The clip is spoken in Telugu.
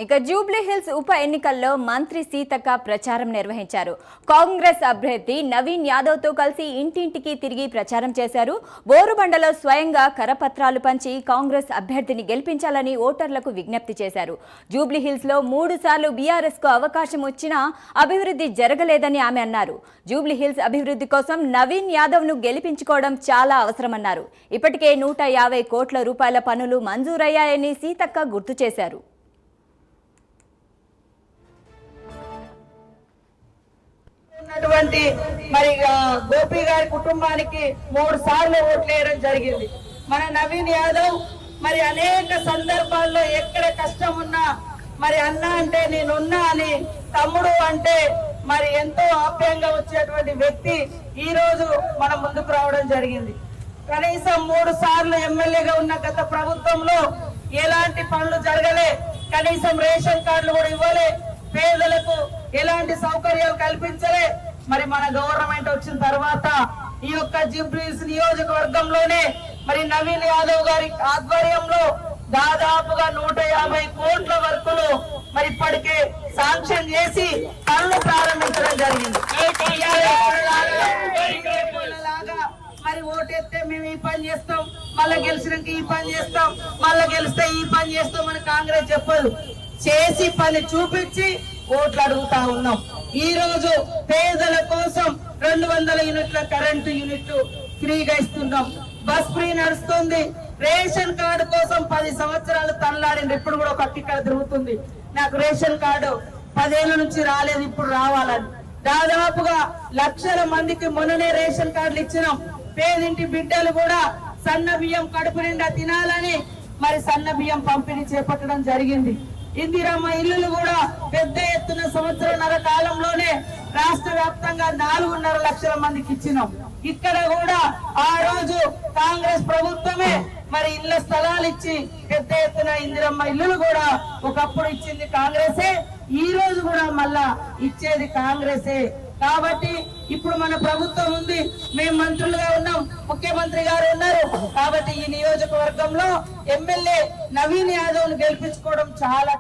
ఇక జూబ్లీ హిల్స్ ఉప ఎన్నికల్లో మంత్రి సీతక్క ప్రచారం నిర్వహించారు. కాంగ్రెస్ అభ్యర్థి నవీన్ యాదవ్ తో కలిసి ఇంటింటికి తిరిగి ప్రచారం చేశారు. బోరుబండలో స్వయంగా కరపత్రాలు పంచి కాంగ్రెస్ అభ్యర్థిని గెలిపించాలని ఓటర్లకు విజ్ఞప్తి చేశారు. జూబ్లీ హిల్స్ లో 3 సార్లు బీఆర్ఎస్ కు అవకాశం వచ్చినా అభివృద్ధి జరగలేదని ఆమె అన్నారు. జూబ్లీ హిల్స్ అభివృద్ధి కోసం నవీన్ యాదవ్ ను గెలిపించుకోవడం చాలా అవసరమన్నారు. ఇప్పటికే 150 కోట్ల రూపాయల పనులు మంజూరయ్యాయని సీతక్క గుర్తు చేశారు. మరి గోపి గారి కుటుంబానికి 3 సార్లు ఓట్లు వేయడం జరిగింది. మన నవీన్ యాదవ్ మరి అనేక సందర్భాల్లో ఎక్కడ కష్టం ఉన్నా మరి అన్న అంటే నేనున్నా అని, తమ్ముడు అంటే మరి ఎంతో ఆప్యాయంగా వచ్చేటువంటి వ్యక్తి ఈ రోజు మన ముందుకు రావడం జరిగింది. కనీసం 3 సార్లు ఎమ్మెల్యేగా ఉన్న గత ప్రభుత్వంలో ఎలాంటి పనులు జరగలే, కనీసం రేషన్ కార్డులు కూడా ఇవ్వలే, పేదలకు ఎలాంటి సౌకర్యాలు కల్పించలే. మరి మన గవర్నమెంట్ వచ్చిన తర్వాత ఈ యొక్క జూబ్లీ హిల్స్ నియోజకవర్గంలోనే మరి నవీన్ యాదవ్ గారి ఆధ్వర్యంలో దాదాపుగా 150 కోట్ల వరకులు మరి ఇప్పటికే శాంక్షన్ చేసి పనులు ప్రారంభించడం జరిగింది. మరి ఓటేస్తే మేము ఈ పని చేస్తాం, మళ్ళా గెలిచినాక ఈ పని చేస్తాం, మళ్ళా గెలిస్తే ఈ పని చేస్తాం అని కాంగ్రెస్ చెప్పదు. చేసి పని చూపించి ఓట్లు అడుగుతా ఉన్నాం. ఈ రోజు పేదల కోసం 200 యూనిట్ల కరెంటు యూనిట్లు ఫ్రీగా ఇస్తున్నాం. బస్ ఫ్రీ నడుస్తుంది. రేషన్ కార్డు కోసం 10 సంవత్సరాలు తనలాడింది. ఇప్పుడు కూడా ఒక ఇక్కడ తిరుగుతుంది, నాకు రేషన్ కార్డు 10 ఏళ్ల నుంచి రాలేదు, ఇప్పుడు రావాలని. దాదాపుగా లక్షల మందికి మొన్ననే రేషన్ కార్డులు ఇచ్చినాం. పేదింటి బిడ్డలు కూడా సన్న బియ్యం కడుపు నిండా తినాలని మరి సన్న బియ్యం పంపిణీ చేపట్టడం జరిగింది. ఇందిరమ్మ ఇల్లులు కూడా పెద్ద ఎత్తున 1.5 సంవత్సరాల కాలంలోనే రాష్ట్ర వ్యాప్తంగా 4.5 లక్షల మందికి ఇచ్చినాం. ఇక్కడ కూడా ఆ రోజు కాంగ్రెస్ ప్రభుత్వమే మరి ఇళ్ల స్థలాలు ఇచ్చి పెద్ద ఎత్తున ఇందిరమ్మ ఇల్లులు కూడా ఒకప్పుడు ఇచ్చింది కాంగ్రెసే, ఈ రోజు కూడా మళ్ళా ఇచ్చేది కాంగ్రెసే. కాబట్టి ఇప్పుడు మన ప్రభుత్వం ఉంది, మేము మంత్రులుగా ఉన్నాం, ముఖ్యమంత్రి గారు ఉన్నారు. కాబట్టి ఈ నియోజకవర్గంలో ఎమ్మెల్యే నవీన్ యాదవ్ ను గెలిపించుకోవడం చాలా